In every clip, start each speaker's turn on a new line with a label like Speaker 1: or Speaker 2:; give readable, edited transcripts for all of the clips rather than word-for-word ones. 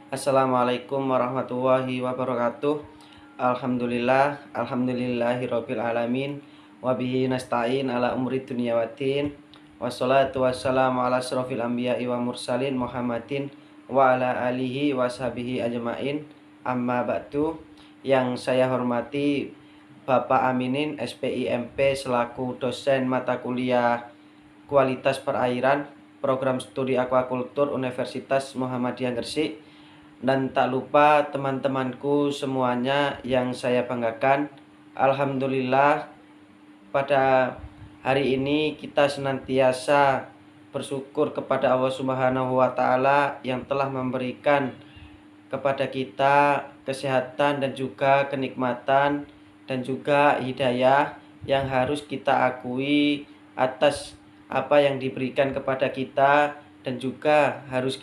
Speaker 1: Assalamualaikum warahmatullahi wabarakatuh. Alhamdulillahirabbil alamin. Wabihi nasta'in ala umri dunya waddin. Wassalatu wassalamu ala asrofil anbiya'i wa mursalin Muhammadin wa ala alihi wa sahbihi ajmain. Amma ba'du. Yang saya hormati Bapak Aminin SPIMP selaku dosen mata kuliah Kualitas Perairan Program Studi Aquakultur Universitas Muhammadiyah Gresik. Dan tak lupa teman-temanku semuanya yang saya banggakan, alhamdulillah pada hari ini kita senantiasa bersyukur kepada Allah Subhanahu wa taala yang telah memberikan kepada kita kesehatan dan juga kenikmatan dan juga hidayah yang harus kita akui atas apa yang diberikan kepada kita dan juga harus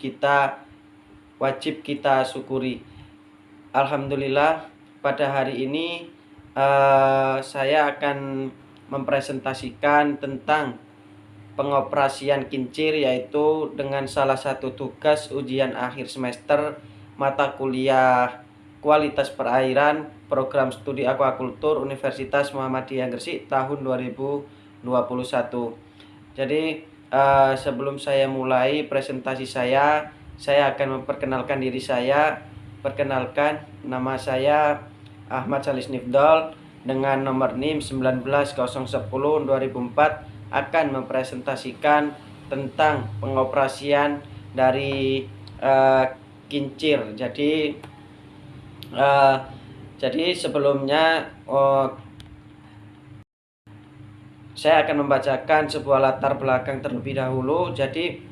Speaker 1: wajib kita syukuri. Alhamdulillah pada hari ini saya akan mempresentasikan tentang pengoperasian kincir, yaitu dengan salah satu tugas ujian akhir semester mata kuliah Kualitas Perairan Program Studi Aquakultur Universitas Muhammadiyah Gresik tahun 2021. Jadi sebelum saya mulai presentasi saya akan memperkenalkan diri saya. Perkenalkan, nama saya Ahmad Salis Nifdol dengan nomor NIM 19.010/2004 akan mempresentasikan tentang pengoperasian dari kincir. Jadi sebelumnya saya akan membacakan sebuah latar belakang terlebih dahulu. Jadi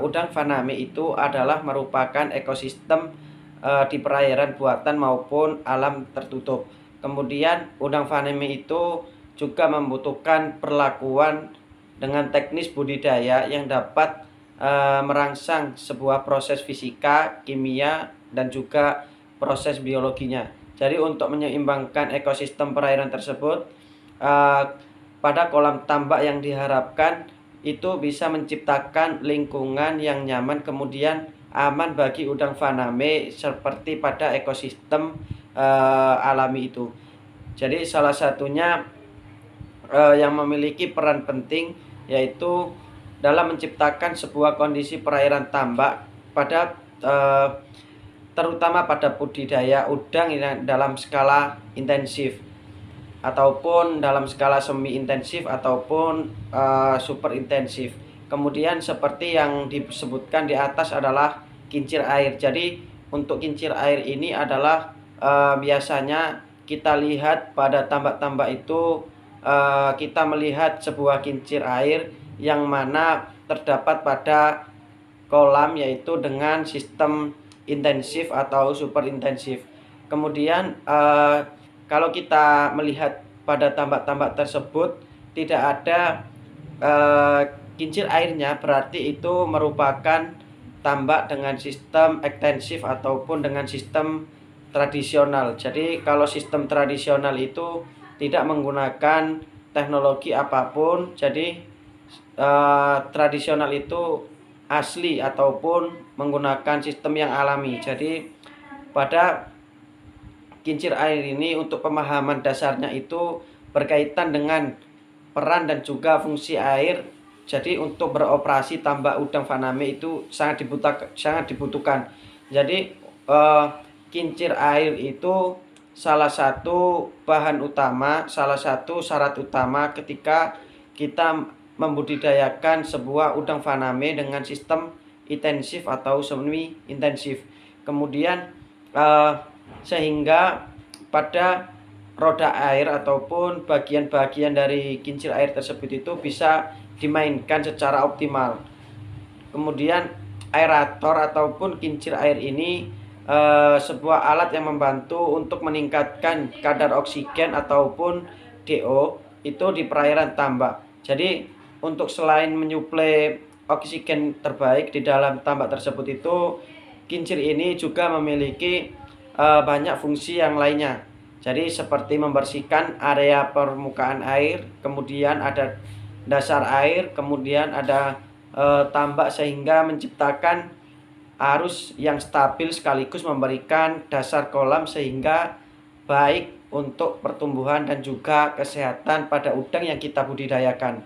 Speaker 1: udang faname itu adalah merupakan ekosistem di perairan buatan maupun alam tertutup. Kemudian udang faname itu juga membutuhkan perlakuan dengan teknis budidaya yang dapat merangsang sebuah proses fisika, kimia, dan juga proses biologinya. Jadi untuk menyeimbangkan ekosistem perairan tersebut, pada kolam tambak yang diharapkan itu bisa menciptakan lingkungan yang nyaman kemudian aman bagi udang faname seperti pada ekosistem alami itu. Jadi salah satunya yang memiliki peran penting yaitu dalam menciptakan sebuah kondisi perairan tambak pada terutama pada budidaya udang dalam skala intensif ataupun dalam skala semi intensif ataupun super intensif. Kemudian seperti yang disebutkan di atas adalah kincir air. Jadi untuk kincir air ini adalah biasanya kita lihat pada tambak-tambak itu kita melihat sebuah kincir air yang mana terdapat pada kolam yaitu dengan sistem intensif atau super intensif. Kemudian kalau kita melihat pada tambak-tambak tersebut tidak ada kincir airnya, berarti itu merupakan tambak dengan sistem ekstensif ataupun dengan sistem tradisional. Jadi kalau sistem tradisional itu tidak menggunakan teknologi apapun, jadi tradisional itu asli ataupun menggunakan sistem yang alami. Jadi pada kincir air ini untuk pemahaman dasarnya itu berkaitan dengan peran dan juga fungsi air. Jadi untuk beroperasi tambak udang faname itu sangat dibutuhkan. Jadi kincir air itu salah satu bahan utama, salah satu syarat utama ketika kita membudidayakan sebuah udang faname dengan sistem intensif atau semi intensif. Kemudian sehingga pada roda air ataupun bagian-bagian dari kincir air tersebut itu bisa dimainkan secara optimal. Kemudian aerator ataupun kincir air ini sebuah alat yang membantu untuk meningkatkan kadar oksigen ataupun DO itu di perairan tambak. Jadi untuk selain menyuplai oksigen terbaik di dalam tambak tersebut itu, kincir ini juga memiliki banyak fungsi yang lainnya. Jadi seperti membersihkan area permukaan air, kemudian ada dasar air, kemudian ada tambak sehingga menciptakan arus yang stabil sekaligus memberikan dasar kolam sehingga baik untuk pertumbuhan dan juga kesehatan pada udang yang kita budidayakan.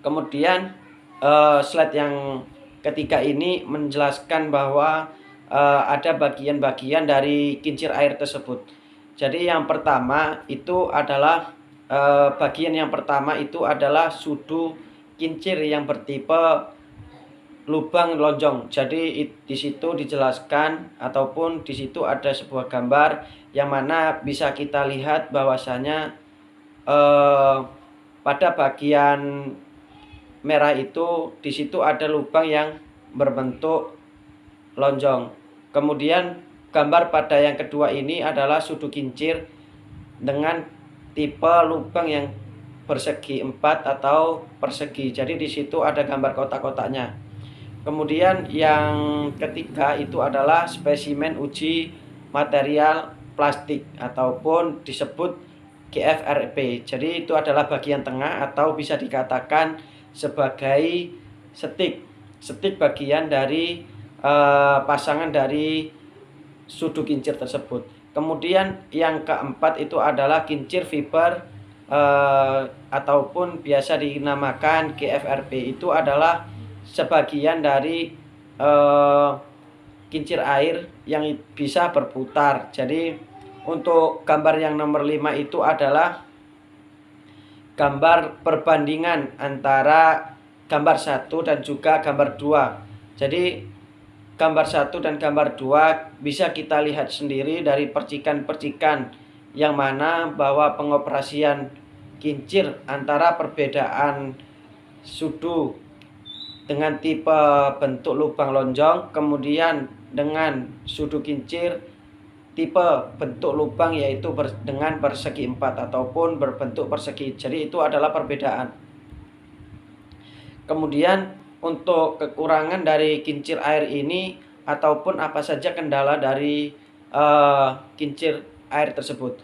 Speaker 1: Kemudian slide yang ketiga ini menjelaskan bahwa ada bagian-bagian dari kincir air tersebut. Jadi yang pertama itu adalah bagian yang pertama itu adalah sudu kincir yang bertipe lubang lonjong. Jadi di situ dijelaskan ataupun di situ ada sebuah gambar yang mana bisa kita lihat bahwasanya pada bagian merah itu di situ ada lubang yang berbentuk lonjong. Kemudian gambar pada yang kedua ini adalah sudu kincir dengan tipe lubang yang persegi 4 atau persegi. Jadi di situ ada gambar kotak-kotaknya. Kemudian yang ketiga itu adalah spesimen uji material plastik ataupun disebut GFRP. Jadi itu adalah bagian tengah atau bisa dikatakan sebagai stik bagian dari pasangan dari sudu kincir tersebut. Kemudian yang keempat itu adalah kincir fiber ataupun biasa dinamakan GFRP. Itu adalah sebagian dari kincir air yang bisa berputar. Jadi untuk gambar yang nomor 5 itu adalah gambar perbandingan antara gambar 1 dan juga gambar 2. Jadi gambar 1 dan gambar 2 bisa kita lihat sendiri dari percikan-percikan yang mana bahwa pengoperasian kincir antara perbedaan sudu dengan tipe bentuk lubang lonjong, kemudian dengan sudu kincir tipe bentuk lubang yaitu dengan persegi 4 ataupun berbentuk persegi. Jadi itu adalah perbedaan. Kemudian untuk kekurangan dari kincir air ini ataupun apa saja kendala dari kincir air tersebut.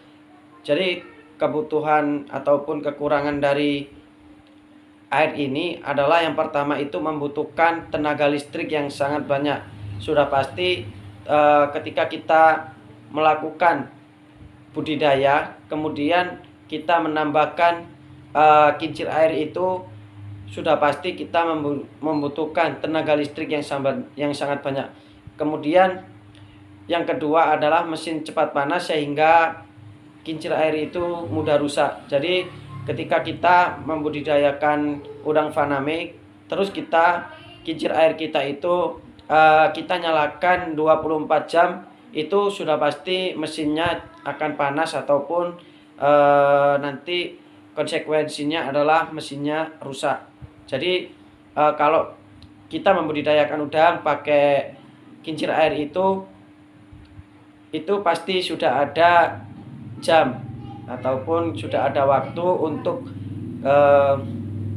Speaker 1: Jadi kebutuhan ataupun kekurangan dari air ini adalah yang pertama itu membutuhkan tenaga listrik yang sangat banyak. Sudah pasti ketika kita melakukan budidaya kemudian kita menambahkan kincir air itu sudah pasti kita membutuhkan tenaga listrik yang sangat banyak. Kemudian yang kedua adalah mesin cepat panas sehingga kincir air itu mudah rusak. Jadi ketika kita membudidayakan udang faname, terus kincir air kita itu kita nyalakan 24 jam, itu sudah pasti mesinnya akan panas ataupun nanti konsekuensinya adalah mesinnya rusak. Jadi kalau kita membudidayakan udang pakai kincir air itu pasti sudah ada jam ataupun sudah ada waktu untuk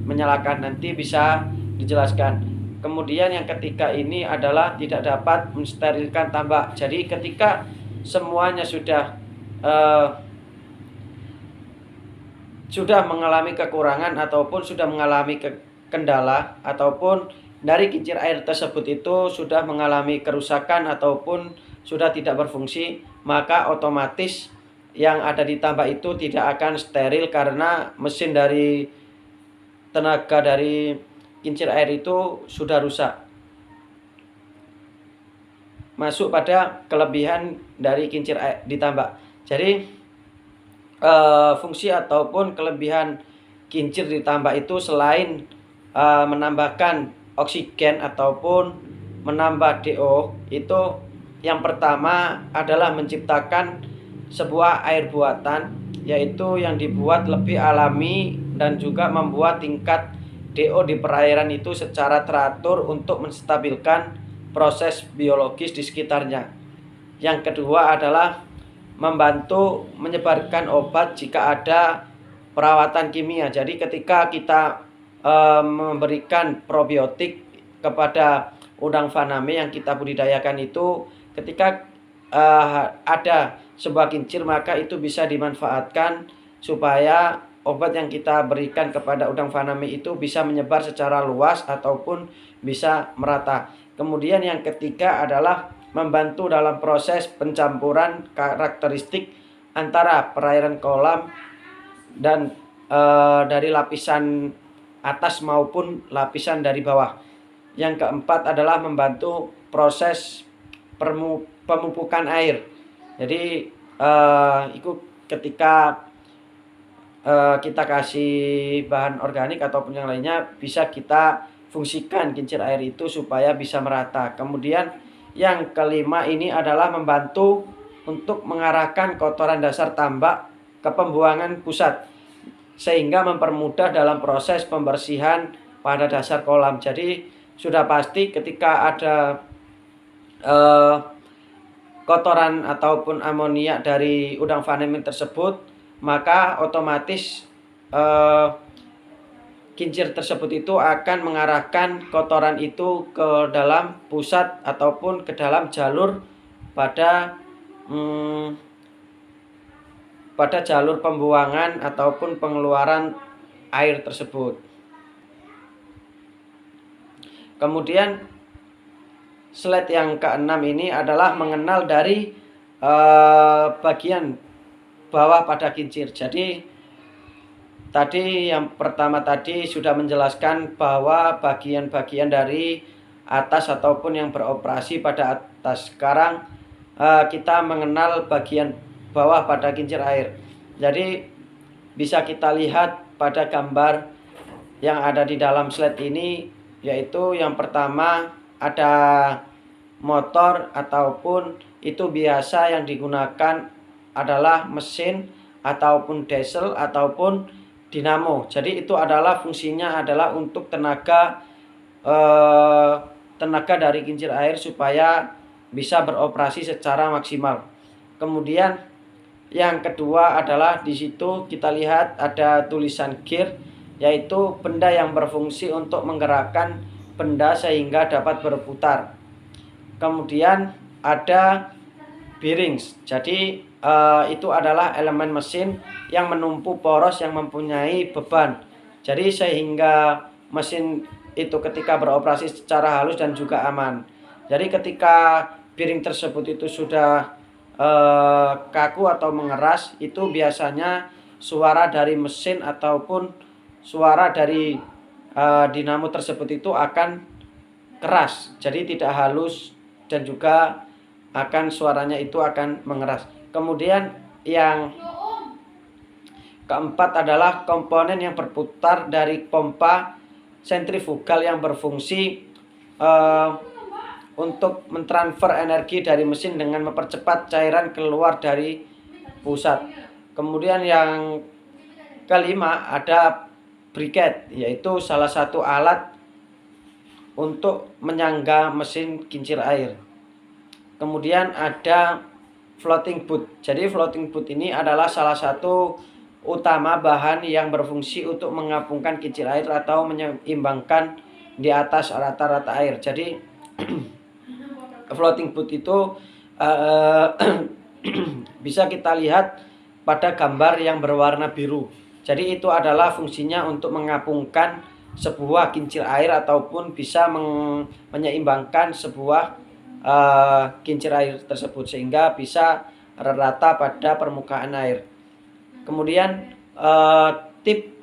Speaker 1: menyalakan. Nanti bisa dijelaskan. Kemudian yang ketiga ini adalah tidak dapat mensterilkan tambak. Jadi ketika semuanya sudah mengalami kekurangan ataupun sudah mengalami kendala ataupun dari kincir air tersebut itu sudah mengalami kerusakan ataupun sudah tidak berfungsi, maka otomatis yang ada di tambak itu tidak akan steril karena mesin dari tenaga dari kincir air itu sudah rusak. Masuk pada kelebihan dari kincir air di tambak. Jadi fungsi ataupun kelebihan kincir di tambak itu selain menambahkan oksigen ataupun menambah DO, itu yang pertama adalah menciptakan sebuah air buatan, yaitu yang dibuat lebih alami dan juga membuat tingkat DO di perairan itu secara teratur untuk menstabilkan proses biologis di sekitarnya. Yang kedua adalah membantu menyebarkan obat jika ada perawatan kimia. Jadi ketika kita memberikan probiotik kepada udang faname yang kita budidayakan itu, ketika ada sebuah kincir, maka itu bisa dimanfaatkan supaya obat yang kita berikan kepada udang faname itu bisa menyebar secara luas ataupun bisa merata. Kemudian yang ketiga adalah membantu dalam proses pencampuran karakteristik antara perairan kolam dan dari lapisan atas maupun lapisan dari bawah. Yang keempat adalah membantu proses pemupukan air. Jadi itu ketika kita kasih bahan organik ataupun yang lainnya, bisa kita fungsikan kincir air itu supaya bisa merata. Kemudian yang kelima ini adalah membantu untuk mengarahkan kotoran dasar tambak ke pembuangan pusat, sehingga mempermudah dalam proses pembersihan pada dasar kolam. Jadi sudah pasti ketika ada kotoran ataupun amonia dari udang faname tersebut, maka otomatis kincir tersebut itu akan mengarahkan kotoran itu ke dalam pusat ataupun ke dalam jalur pada jalur pembuangan ataupun pengeluaran air tersebut. Kemudian slide yang keenam ini adalah mengenal dari bagian bawah pada kincir. Jadi tadi yang pertama tadi sudah menjelaskan bahwa bagian-bagian dari atas ataupun yang beroperasi pada atas. Sekarang kita mengenal bagian bawah pada kincir air. Jadi bisa kita lihat pada gambar yang ada di dalam slide ini, yaitu yang pertama ada motor ataupun itu biasa yang digunakan adalah mesin ataupun diesel ataupun dinamo. Jadi itu adalah fungsinya adalah untuk tenaga dari kincir air supaya bisa beroperasi secara maksimal. Kemudian yang kedua adalah di situ kita lihat ada tulisan gear, yaitu benda yang berfungsi untuk menggerakkan benda sehingga dapat berputar. Kemudian ada bearings. Jadi itu adalah elemen mesin yang menumpu poros yang mempunyai beban. Jadi sehingga mesin itu ketika beroperasi secara halus dan juga aman. Jadi ketika bearing tersebut itu sudah kaku atau mengeras, itu biasanya suara dari mesin ataupun suara dari dinamo tersebut itu akan keras. Jadi tidak halus dan juga akan suaranya itu akan mengeras. Kemudian yang keempat adalah komponen yang berputar dari pompa sentrifugal yang berfungsi untuk mentransfer energi dari mesin dengan mempercepat cairan keluar dari pusat. Kemudian yang kelima ada briquet, yaitu salah satu alat untuk menyangga mesin kincir air. Kemudian ada floating boot. Jadi floating boot ini adalah salah satu utama bahan yang berfungsi untuk mengapungkan kincir air atau menyeimbangkan di atas rata-rata air. Jadi floating boot itu bisa kita lihat pada gambar yang berwarna biru. Jadi itu adalah fungsinya untuk mengapungkan sebuah kincir air ataupun bisa menyeimbangkan sebuah kincir air tersebut sehingga bisa rata pada permukaan air. Kemudian tip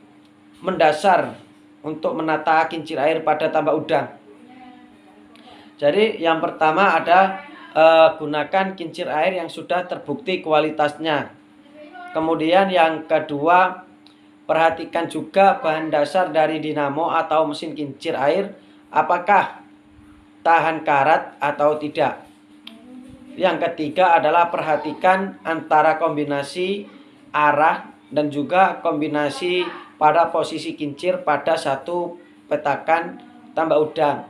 Speaker 1: mendasar untuk menata kincir air pada tambak udang. Jadi yang pertama ada gunakan kincir air yang sudah terbukti kualitasnya. Kemudian yang kedua, perhatikan juga bahan dasar dari dinamo atau mesin kincir air, apakah tahan karat atau tidak. Yang ketiga adalah perhatikan antara kombinasi arah dan juga kombinasi pada posisi kincir pada satu petakan tambak udang.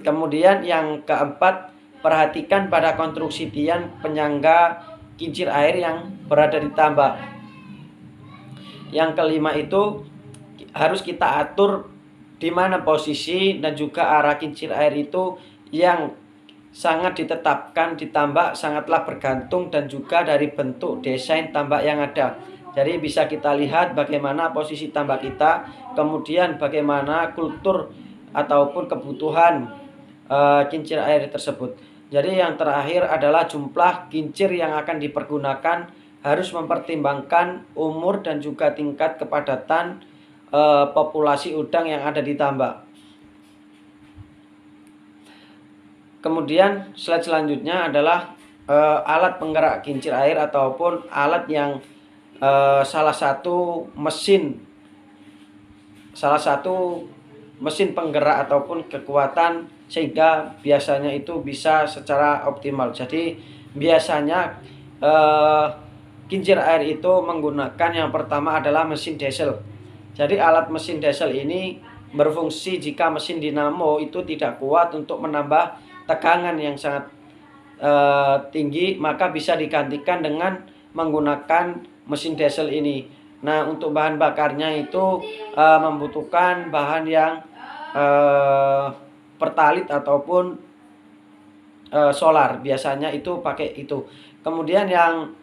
Speaker 1: Kemudian yang keempat, perhatikan pada konstruksi tiang penyangga kincir air yang berada di tambak. Yang kelima itu harus kita atur di mana posisi dan juga arah kincir air itu yang sangat ditetapkan di tambak sangatlah bergantung dan juga dari bentuk desain tambak yang ada. Jadi bisa kita lihat bagaimana posisi tambak kita, kemudian bagaimana kultur ataupun kebutuhan kincir air tersebut. Jadi yang terakhir adalah jumlah kincir yang akan dipergunakan harus mempertimbangkan umur dan juga tingkat kepadatan populasi udang yang ada di tambak. Kemudian slide selanjutnya adalah alat penggerak kincir air ataupun alat yang salah satu mesin penggerak ataupun kekuatan sehingga biasanya itu bisa secara optimal. Jadi biasanya kincir air itu menggunakan yang pertama adalah mesin diesel. Jadi alat mesin diesel ini berfungsi jika mesin dinamo itu tidak kuat untuk menambah tegangan yang sangat tinggi, maka bisa digantikan dengan menggunakan mesin diesel ini. Nah, untuk bahan bakarnya itu membutuhkan bahan yang pertalit ataupun solar, biasanya itu pakai itu. Kemudian yang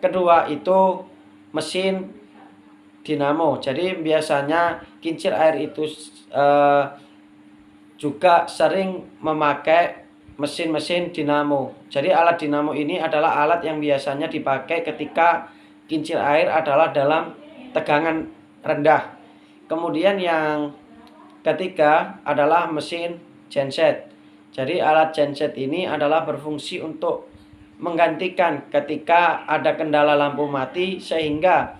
Speaker 1: kedua itu mesin dinamo. Jadi biasanya kincir air itu juga sering memakai mesin-mesin dinamo. Jadi alat dinamo ini adalah alat yang biasanya dipakai ketika kincir air adalah dalam tegangan rendah. Kemudian yang ketiga adalah mesin genset. Jadi alat genset ini adalah berfungsi untuk menggantikan ketika ada kendala lampu mati sehingga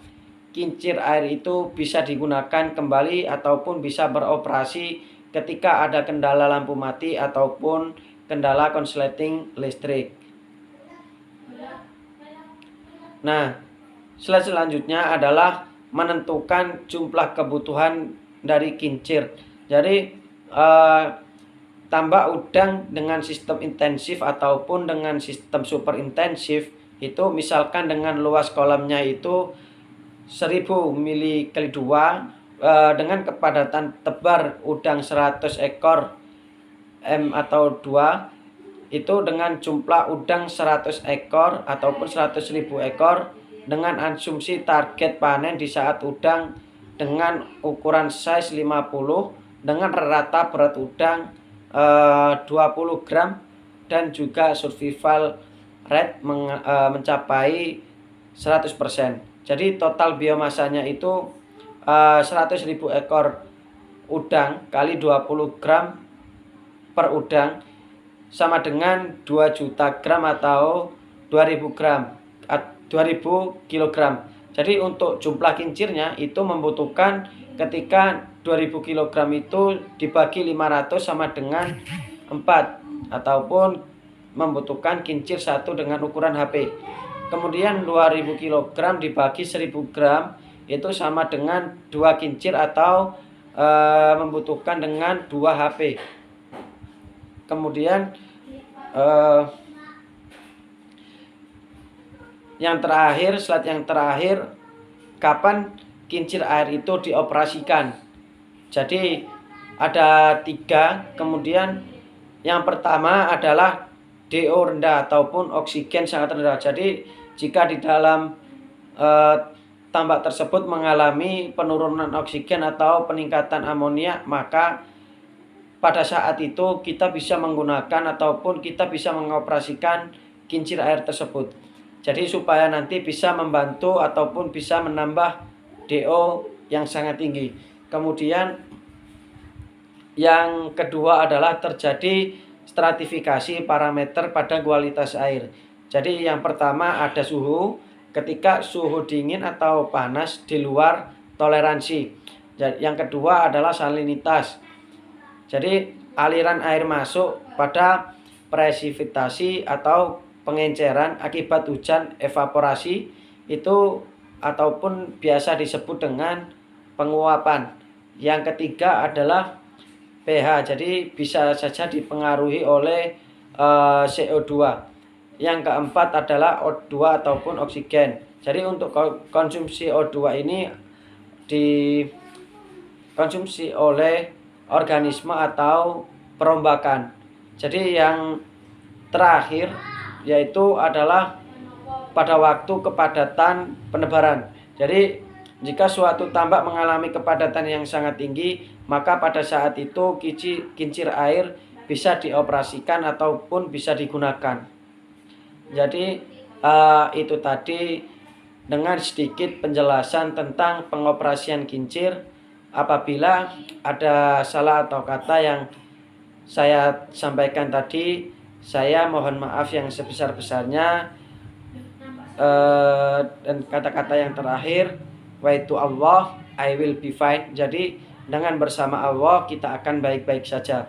Speaker 1: kincir air itu bisa digunakan kembali ataupun bisa beroperasi ketika ada kendala lampu mati ataupun kendala konsleting listrik. Nah, slide selanjutnya adalah menentukan jumlah kebutuhan dari kincir. Jadi tambak udang dengan sistem intensif ataupun dengan sistem super intensif itu misalkan dengan luas kolamnya itu 1000 mili kali 2 dengan kepadatan tebar udang 100 ekor M atau 2 itu dengan jumlah udang 100 ekor ataupun 100.000 ekor dengan asumsi target panen di saat udang dengan ukuran size 50 dengan rata berat udang 20 gram dan juga survival rate mencapai 100%. Jadi total biomasanya itu 100.000 ekor udang kali 20 gram per udang sama dengan 2 juta gram atau 2000 kilogram. Jadi untuk jumlah kincirnya itu membutuhkan ketika 2000 kilogram itu dibagi 500 sama dengan 4 ataupun membutuhkan kincir 1 dengan ukuran HP. Kemudian 2000 kg dibagi 1000 gram itu sama dengan 2 kincir atau membutuhkan dengan 2 HP. Kemudian yang terakhir, slide yang terakhir, kapan kincir air itu dioperasikan. Jadi ada 3, kemudian yang pertama adalah DO rendah ataupun oksigen sangat rendah. Jadi jika di dalam tambak tersebut mengalami penurunan oksigen atau peningkatan amonia, maka pada saat itu kita bisa menggunakan ataupun kita bisa mengoperasikan kincir air tersebut. Jadi supaya nanti bisa membantu ataupun bisa menambah DO yang sangat tinggi. Kemudian yang kedua adalah terjadi stratifikasi parameter pada kualitas air. Jadi yang pertama ada suhu, ketika suhu dingin atau panas di luar toleransi. Yang kedua adalah salinitas. Jadi aliran air masuk pada presipitasi atau pengenceran akibat hujan evaporasi itu ataupun biasa disebut dengan penguapan. Yang ketiga adalah pH. Jadi bisa saja dipengaruhi oleh CO2. Yang keempat adalah O2 ataupun oksigen. Jadi untuk konsumsi O2 ini dikonsumsi oleh organisme atau perombakan. Jadi yang terakhir yaitu adalah pada waktu kepadatan penebaran. Jadi jika suatu tambak mengalami kepadatan yang sangat tinggi, maka pada saat itu kincir air bisa dioperasikan ataupun bisa digunakan. Jadi itu tadi dengan sedikit penjelasan tentang pengoperasian kincir. Apabila ada salah atau kata yang saya sampaikan tadi, saya mohon maaf yang sebesar-besarnya. Dan kata-kata yang terakhir, waitu Allah, I will be fine. Jadi dengan bersama Allah kita akan baik-baik saja.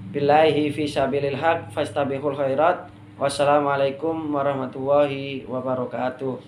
Speaker 1: Billahi fi sabilil haq fastabihul khairat. Wassalamualaikum warahmatullahi wabarakatuh.